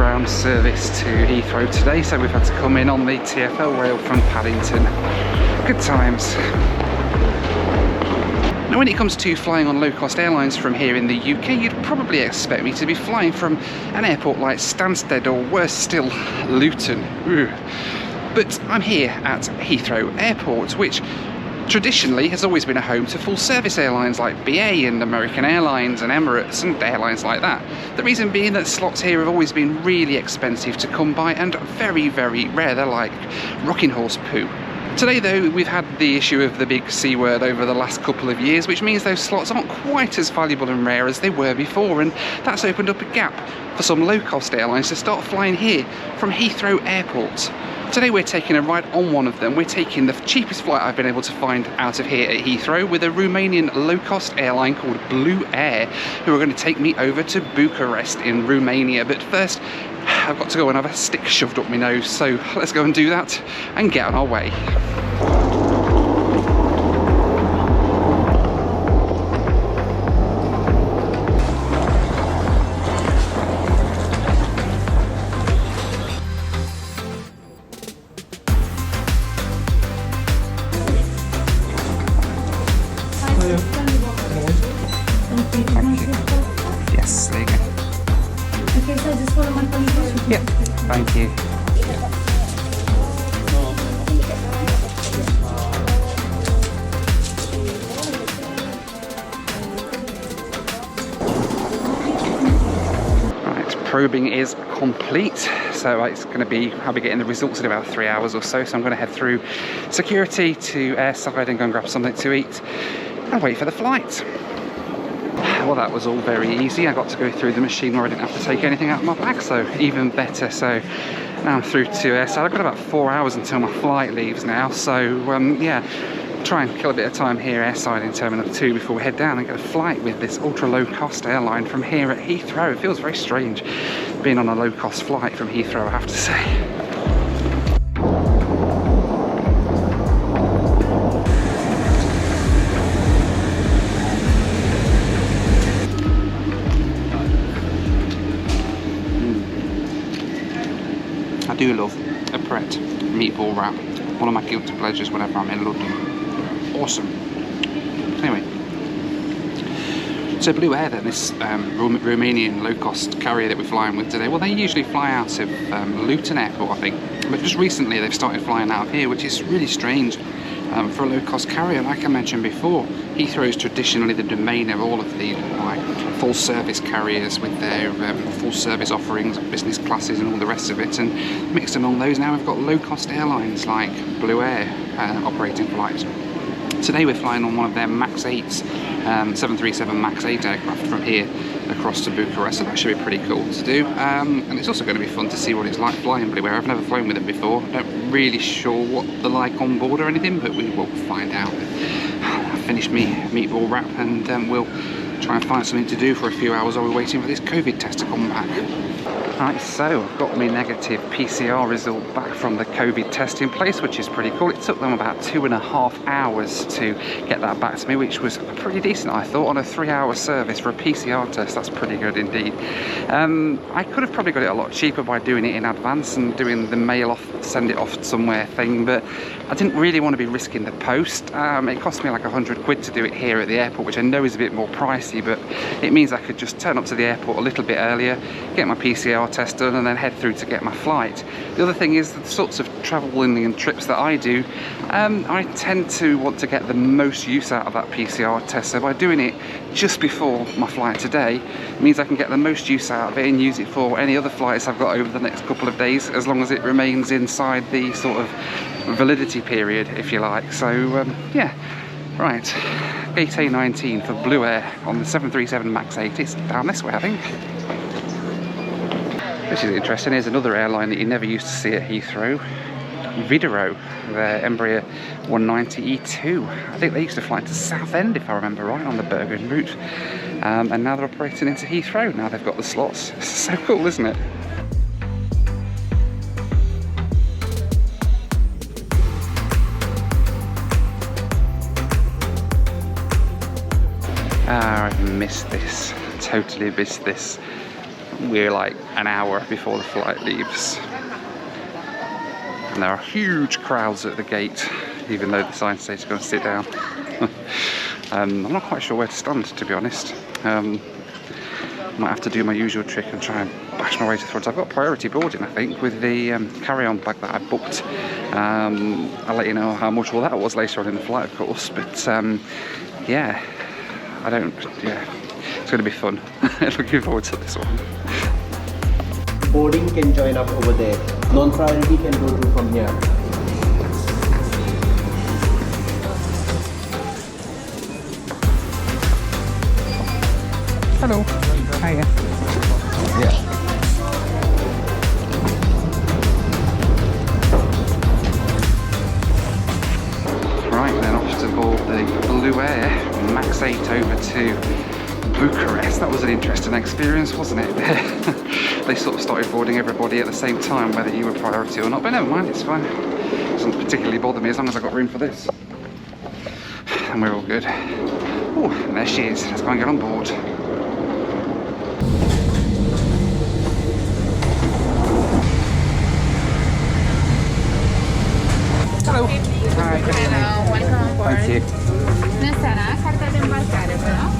underground service to Heathrow today, so we've had to come in on the TfL rail from Paddington. Good times. Now when it comes to flying on low-cost airlines from here in the UK, you'd probably expect me to be flying from an airport like Stansted or worse still, Luton. Ugh. But I'm here at Heathrow Airport, which traditionally has always been a home to full-service airlines like BA and American Airlines and Emirates and airlines like that. The reason being that slots here have always been really expensive to come by and very, very rare. They're like rocking horse poo. Today though, we've had the issue of the big C word over the last couple of years, which means those slots aren't quite as valuable and rare as they were before, and that's opened up a gap for some low-cost airlines to start flying here from Heathrow Airport. Today we're taking a ride on one of them. We're taking the cheapest flight I've been able to find out of here at Heathrow with a Romanian low-cost airline called Blue Air, who are going to take me over to Bucharest in Romania. But first, I've got to go and have a stick shoved up my nose, so let's go and do that and get on our way. Yes, there you go. Okay, so just follow my colleague. Yep, thank you. Right, probing is complete, so it's going to be, I'll be getting the results in about 3 hours or so, so I'm going to head through security to airside and go and grab something to eat and wait for the flight. Well, that was all very easy. I got to go through the machine where I didn't have to take anything out of my bag, so even better. So now I'm through to airside. I've got about 4 hours until my flight leaves now, so yeah, try and kill a bit of time here airside in Terminal 2 before we head down and get a flight with this ultra low-cost airline from here at Heathrow. It feels very strange being on a low-cost flight from Heathrow, I have to say. I do love a Pret meatball wrap. One of my guilty pleasures whenever I'm in London. Awesome. Anyway, so Blue Air then, this Romanian low-cost carrier that we're flying with today, well, they usually fly out of Luton Airport, I think. But just recently they've started flying out of here, which is really strange for a low-cost carrier. Like I mentioned before, Heathrow is traditionally the domain of all of the full-service carriers with their full-service offerings, business classes and all the rest of it, and mixed among those now we've got low-cost airlines like Blue Air operating flights. Today we're flying on one of their MAX 8s, 737 MAX 8 aircraft from here across to Bucharest, so that should be pretty cool to do. And it's also going to be fun to see what it's like flying Blue Air. I've never flown with it before. I'm not really sure what they're like on board or anything, but we will find out. I'll finish me meatball wrap and we'll try and find something to do for a few hours while we're waiting for this COVID test to come back. Right, so I've got my negative PCR result back from the COVID testing place, which is pretty cool. It took them about 2.5 hours to get that back to me, which was pretty decent, I thought, on a 3-hour service for a PCR test. That's pretty good indeed. I could have probably got it a lot cheaper by doing it in advance and doing the mail off, send it off somewhere thing, but I didn't really want to be risking the post. It cost me like 100 quid to do it here at the airport, which I know is a bit more pricey, but it means I could just turn up to the airport a little bit earlier, get my PCR test done, and then head through to get my flight. The other thing is the sorts of travelling and trips that I do, I tend to want to get the most use out of that PCR test, so by doing it just before my flight today, it means I can get the most use out of it and use it for any other flights I've got over the next couple of days, as long as it remains inside the sort of validity period, if you like. So yeah, right, gate A19 for Blue Air on the 737 MAX 8. It's down this way, I think. This is interesting. Here's another airline that you never used to see at Heathrow, Heathrow, their Embraer 190E2. I think they used to fly to Southend, if I remember right, on the Bergen route, and now they're operating into Heathrow. Now they've got the slots. It's so cool, isn't it? I've missed this. Totally missed this. we're like an hour before the flight leaves. And there are huge crowds at the gate, even though the sign says you're going to sit down. I'm not quite sure where to stand, to be honest. Might have to do my usual trick and try and bash my way to the front. I've got priority boarding, I think, with the carry-on bag that I booked. I'll let you know how much all that was later on in the flight, of course. But yeah, it's going to be fun. Looking forward to this one. Boarding can join up over there. Non-priority can go through from here. Hello. Hiya. Yeah. Right, then off to board the Blue Air Max 8 over to Bucharest. That was an interesting experience, wasn't it? They sort of started boarding everybody at the same time, whether you were priority or not, but never mind, it's fine. It doesn't particularly bother me as long as I've got room for this. And we're all good. Oh, and there she is. Let's go and get on board. Hello. Hi. Hello, welcome on board. Thank you. Bună seara, cartea de îmbarcare, vă rog.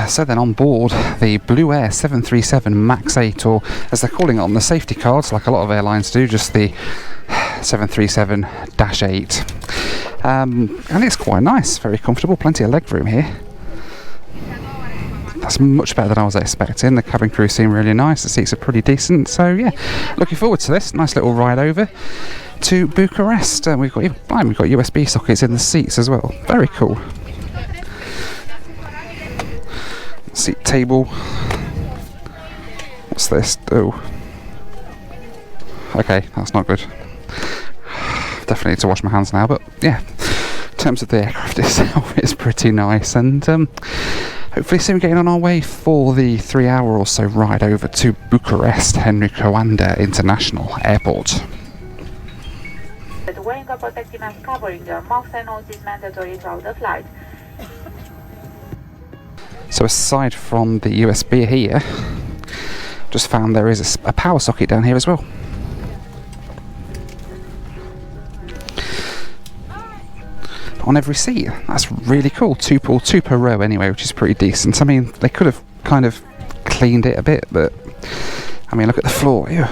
So then on board the Blue Air 737 MAX 8, or as they're calling it on the safety cards, like a lot of airlines do, just the 737-8. And it's quite nice, very comfortable, plenty of leg room here. That's much better than I was expecting. The cabin crew seem really nice, the seats are pretty decent, so yeah, looking forward to this. Nice little ride over to Bucharest. We've got USB sockets in the seats as well, very cool. Seat table. What's this? Oh. Okay, that's not good. Definitely need to wash my hands now, but yeah. In terms of the aircraft itself, it's pretty nice, and hopefully soon getting on our way for the 3-hour or so ride over to Bucharest Henry Coanda International Airport. Wearing a protective mask covering your mouth and nose is mandatory throughout the flight. So aside from the USB here, just found there is a power socket down here as well. On every seat. That's really cool. Two per row anyway, which is pretty decent. I mean, they could have kind of cleaned it a bit, but I mean, look at the floor here.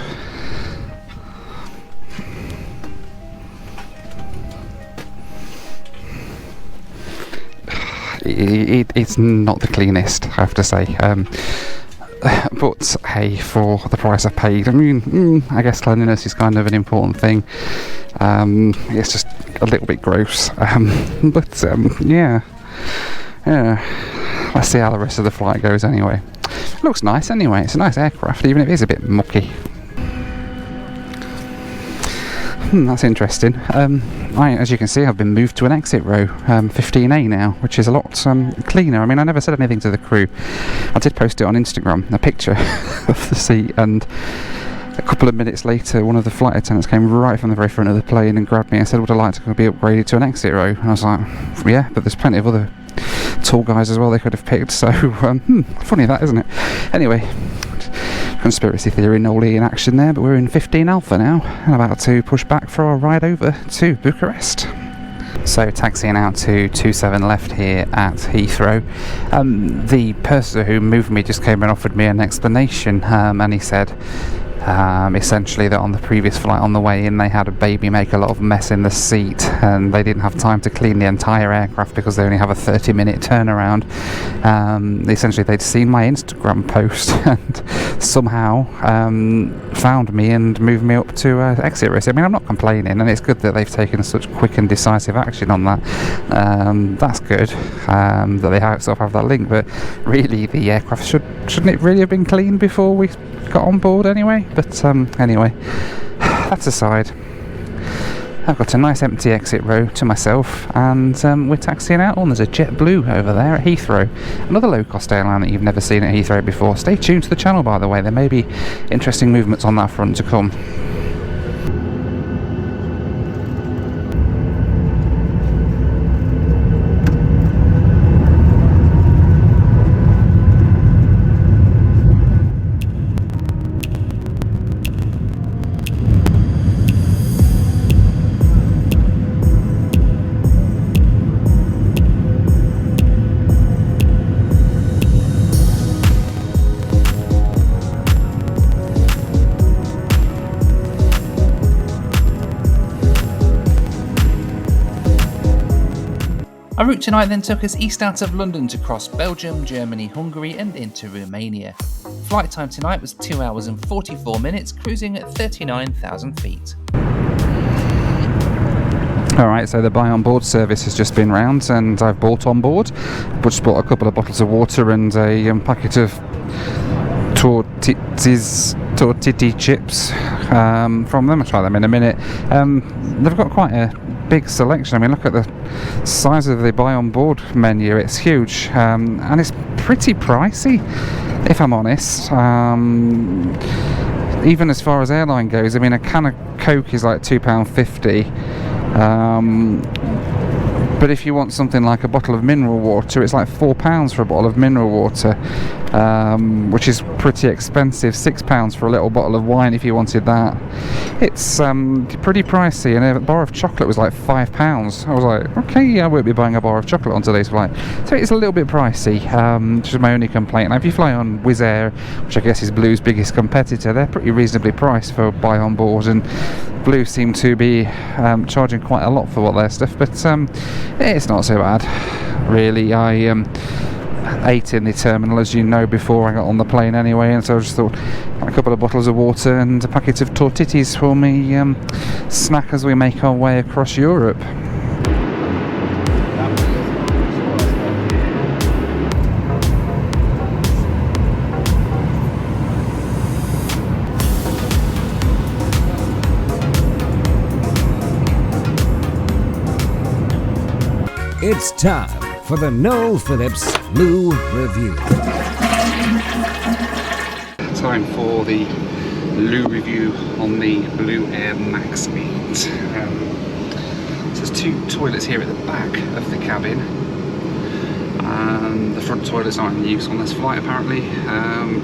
It's not the cleanest, I have to say. But hey, for the price I paid, I mean, I guess cleanliness is kind of an important thing. It's just a little bit gross, but yeah. Let's see how the rest of the flight goes anyway. It looks nice anyway. It's a nice aircraft, even if it is a bit mucky. That's interesting. As you can see, I've been moved to an exit row, 15A now, which is a lot cleaner. I mean, I never said anything to the crew. I did post it on Instagram, a picture of the seat, and a couple of minutes later, one of the flight attendants came right from the very front of the plane and grabbed me and said, would I like to be upgraded to an exit row? And I was like, yeah, but there's plenty of other tall guys as well they could have picked, so funny that, isn't it? Anyway, conspiracy theory Noel in action there, but we're in 15 Alpha now and about to push back for our ride over to Bucharest. So taxiing out to 27 left here at Heathrow. The person who moved me just came and offered me an explanation, and he said essentially that on the previous flight on the way in they had a baby make a lot of mess in the seat and they didn't have time to clean the entire aircraft because they only have a 30-minute turnaround. Essentially they'd seen my Instagram post and somehow found me and moved me up to exit risk. I mean, I'm not complaining, and it's good that they've taken such quick and decisive action on that. That's good that they sort of have that link, but really the aircraft shouldn't it really have been cleaned before we got on board anyway? But anyway, that's aside. I've got a nice empty exit row to myself, and we're taxiing out on. There's a JetBlue over there at Heathrow, another low-cost airline that you've never seen at Heathrow before. Stay tuned to the channel, by the way. There may be interesting movements on that front to come. Our route tonight then took us east out of London to cross Belgium, Germany, Hungary and into Romania. Flight time tonight was 2 hours and 44 minutes, cruising at 39,000 feet. Alright, so the buy on board service has just been round and I've bought on board. I just bought a couple of bottles of water and a packet of tortiti chips from them. I'll try them in a minute. They've got quite a big selection. I mean, look at the size of the buy on board menu. It's huge and it's pretty pricey, if I'm honest. Even as far as airline goes, I mean, a can of Coke is like £2.50. But if you want something like a bottle of mineral water, it's like £4 for a bottle of mineral water, which is pretty expensive. £6 for a little bottle of wine if you wanted that. It's pretty pricey, and a bar of chocolate was like £5. I was like, okay, yeah, I won't be buying a bar of chocolate on today's flight. So it's a little bit pricey, which is my only complaint. Now, if you fly on Wizz Air, which I guess is Blue's biggest competitor, they're pretty reasonably priced for buy on board, and Blue seem to be charging quite a lot for what their stuff, but it's not so bad, really. I ate in the terminal, as you know, before I got on the plane anyway, and so I just thought a couple of bottles of water and a packet of tortitis for me snack as we make our way across Europe. It's time for the Noel Phillips Blue Review. Time for the Blue Review on the Blue Air Max 8. So there's two toilets here at the back of the cabin. The front toilets aren't in use on this flight apparently,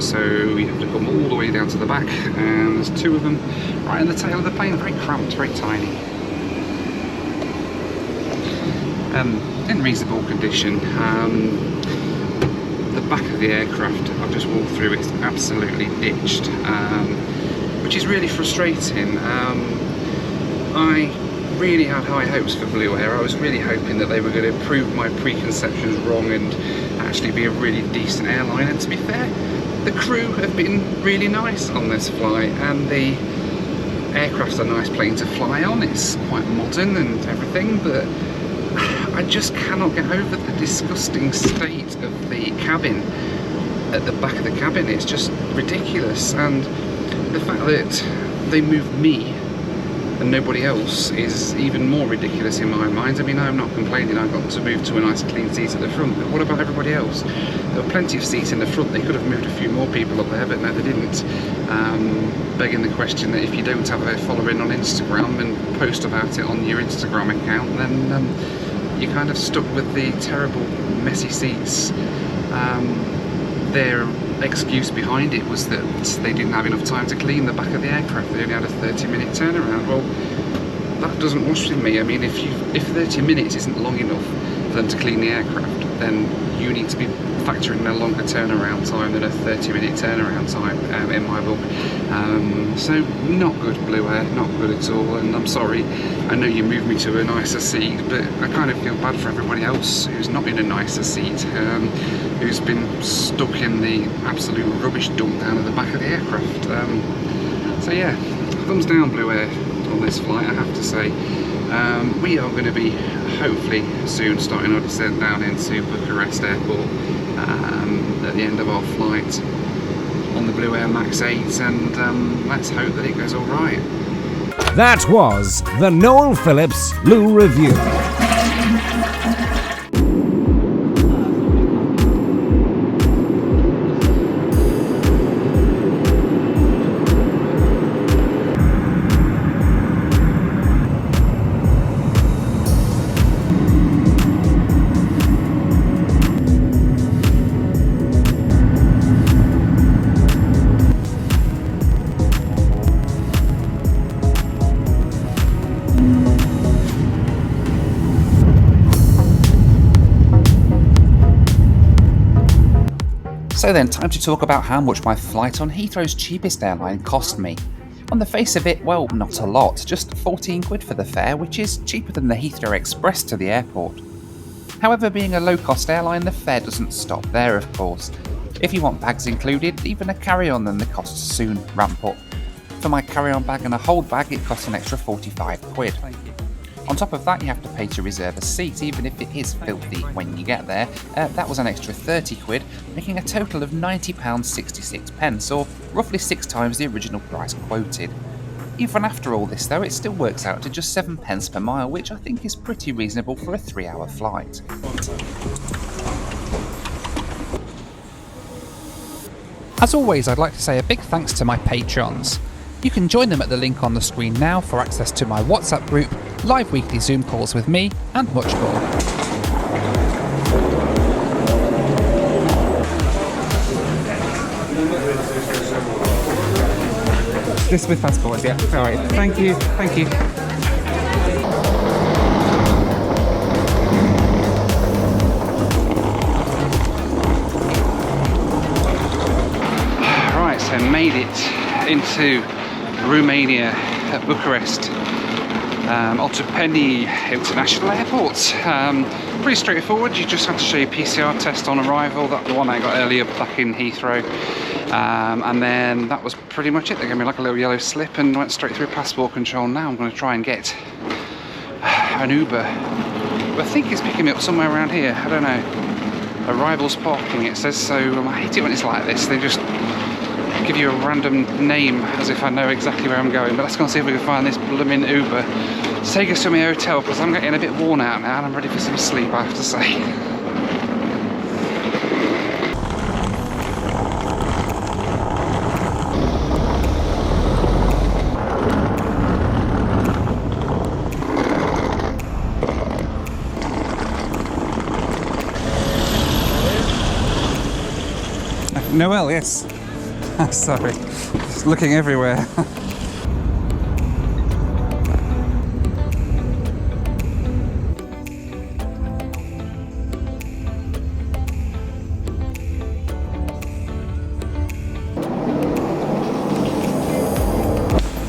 so you have to come all the way down to the back, and there's two of them right in the tail of the plane, very cramped, very tiny. In reasonable condition. The back of the aircraft I've just walked through, it's absolutely ditched, which is really frustrating. I really had high hopes for Blue Air. I was really hoping that they were going to prove my preconceptions wrong and actually be a really decent airline, and to be fair, the crew have been really nice on this flight, and the aircraft's a nice plane to fly on. It's quite modern and everything, but I just cannot get over the disgusting state of the cabin at the back of the cabin. It's just ridiculous, and the fact that they moved me and nobody else is even more ridiculous in my mind. I mean, I'm not complaining I got to move to a nice clean seat at the front, but what about everybody else? There were plenty of seats in the front. They could have moved a few more people up there, but no, they didn't. Begging the question that if you don't have a following on Instagram and post about it on your Instagram account, then you're kind of stuck with the terrible messy seats. Their excuse behind it was that they didn't have enough time to clean the back of the aircraft. They only had a 30-minute turnaround. Well, that doesn't wash with me. I mean, if 30 minutes isn't long enough for them to clean the aircraft, then you need to be factoring in a longer turnaround time than a 30-minute turnaround time, in my book. So not good, Blue Air, not good at all, and I'm sorry. I know you moved me to a nicer seat, but I kind of feel bad for everybody else who's not in a nicer seat, who's been stuck in the absolute rubbish dump down at the back of the aircraft. So yeah, thumbs down, Blue Air, on this flight, I have to say. We are going to be hopefully soon starting our descent down into Bucharest airport at the end of our flight on the Blue Air Max 8, and let's hope that it goes alright. That was the Noel Phillips Blue Review. So then, time to talk about how much my flight on Heathrow's cheapest airline cost me. On the face of it, well, not a lot, just 14 quid for the fare, which is cheaper than the Heathrow Express to the airport. However, being a low-cost airline, the fare doesn't stop there, of course. If you want bags included, even a carry-on, then the costs soon ramp up. For my carry-on bag and a hold bag, it costs an extra 45 quid. On top of that, you have to pay to reserve a seat, even if it is filthy when you get there. That was an extra 30 quid, making a total of £90.66, or roughly 6 times the original price quoted. Even after all this though, it still works out to just 7 pence per mile, which I think is pretty reasonable for a 3-hour flight. As always, I'd like to say a big thanks to my patrons. You can join them at the link on the screen now for access to my WhatsApp group, live weekly Zoom calls with me, and much more. This with passport, yeah. Alright, thank you, thank you. Right, so made it into Romania at Bucharest, Otopeni International Airport. Pretty straightforward. You just have to show your PCR test on arrival. That's the one I got earlier back in Heathrow. And then that was pretty much it. They gave me like a little yellow slip and went straight through passport control. Now I'm going to try and get an Uber. But I think it's picking me up somewhere around here. I don't know. Arrivals parking, it says. So I hate it when it's like this. They just give you a random name as if I know exactly where I'm going. But let's go and see if we can find this blooming Uber to take us to my hotel, because I'm getting a bit worn out now and I'm ready for some sleep, I have to say. Noel, yes. Sorry, just looking everywhere.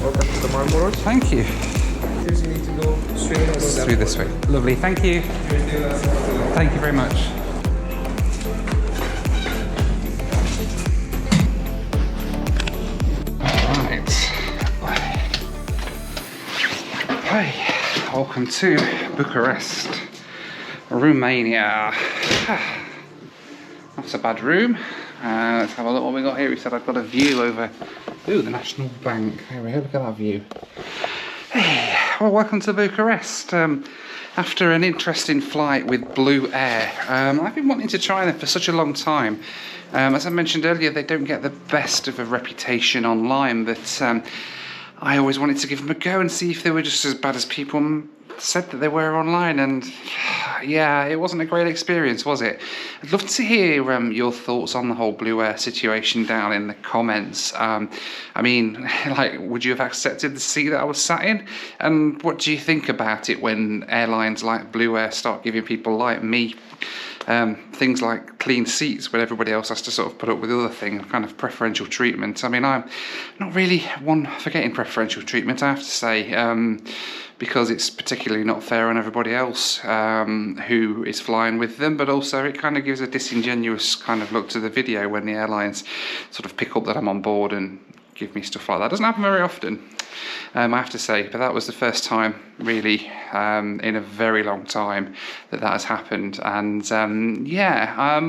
Welcome to the Marlborough. Thank you. Here's you need to go straight or go Through this way. Lovely, thank you. Thank you very much. Hi, welcome to Bucharest, Romania. That's a bad room. Let's have a look what we got here. He said I've got a view over the National Bank. There we go, look at that view. Hey, well, welcome to Bucharest. After an interesting flight with Blue Air, I've been wanting to try them for such a long time. As I mentioned earlier, they don't get the best of a reputation online, but I always wanted to give them a go and see if they were just as bad as people said that they were online, and yeah, it wasn't a great experience, was it? I'd love to hear your thoughts on the whole Blue Air situation down in the comments. I mean, like, would you have accepted the seat that I was sat in? And what do you think about it when airlines like Blue Air start giving people like me things like clean seats when everybody else has to sort of put up with other things, kind of preferential treatment? I mean, I'm not really one for getting preferential treatment, I have to say, because it's particularly not fair on everybody else who is flying with them, but also it kind of gives a disingenuous kind of look to the video when the airlines sort of pick up that I'm on board and give me stuff like that. It doesn't happen very often, I have to say, but that was the first time really in a very long time that has happened. And yeah,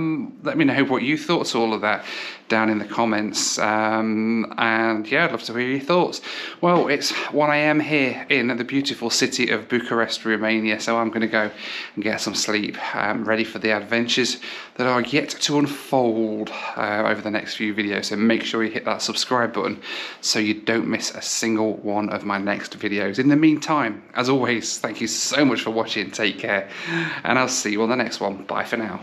let me know what you thought to all of that down in the comments, and yeah, I'd love to hear your thoughts. Well, it's 1 AM here in the beautiful city of Bucharest, Romania, so I'm going to go and get some sleep, ready for the adventures that are yet to unfold over the next few videos. So make sure you hit that subscribe button so you don't miss a single one of my next videos. In the meantime, as always, thank you so much for watching, take care, and I'll see you on the next one. Bye for now.